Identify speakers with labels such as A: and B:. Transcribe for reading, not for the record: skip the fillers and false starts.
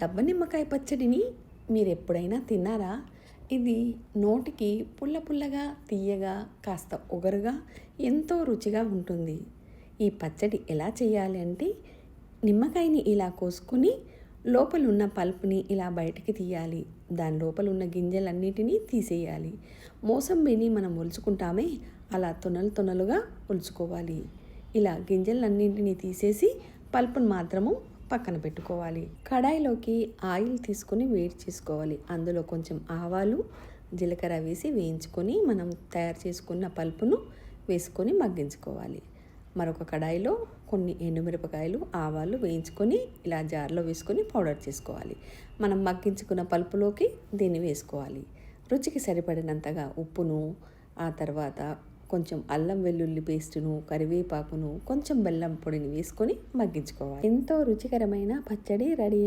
A: దబ్బ నిమ్మకాయ పచ్చడిని మీరు ఎప్పుడైనా తిన్నారా? ఇది నోటికి పుల్ల పుల్లగా, తీయగా, కాస్త ఒగరుగా ఎంతో రుచిగా ఉంటుంది. ఈ పచ్చడి ఎలా చేయాలి అంటే, నిమ్మకాయని ఇలా కోసుకొని లోపల ఉన్న పల్ప్ని ఇలా బయటికి తీయాలి. దాని లోపల ఉన్న గింజలన్నిటినీ తీసేయాలి. మోసంబిని మనం ఒలుచుకుంటామే, అలా తొనలు తొనలుగా ఒలుచుకోవాలి. ఇలా గింజలన్నింటినీ తీసేసి పల్పును మాత్రము పక్కన పెట్టుకోవాలి. కడాయిలోకి ఆయిల్ తీసుకొని వేడి చేసుకోవాలి. అందులో కొంచెం ఆవాలు, జీలకర్ర వేసి వేయించుకొని మనం తయారు చేసుకున్న పల్పును వేసుకొని మగ్గించుకోవాలి. మరొక కడాయిలో కొన్ని ఎండుమిరపకాయలు, ఆవాలు వేయించుకొని ఇలా జార్లో వేసుకొని పౌడర్ చేసుకోవాలి. మనం మగ్గించుకున్న పల్పులోకి దీన్ని వేసుకోవాలి. రుచికి సరిపడినంతగా ఉప్పును, ఆ తర్వాత కొంచెం అల్లం వెల్లుల్లి పేస్టును, కరివేపాకును, కొంచెం బెల్లం పొడిని వేసుకొని మగ్గించుకోవాలి. ఎంతో రుచికరమైన పచ్చడి రెడీ.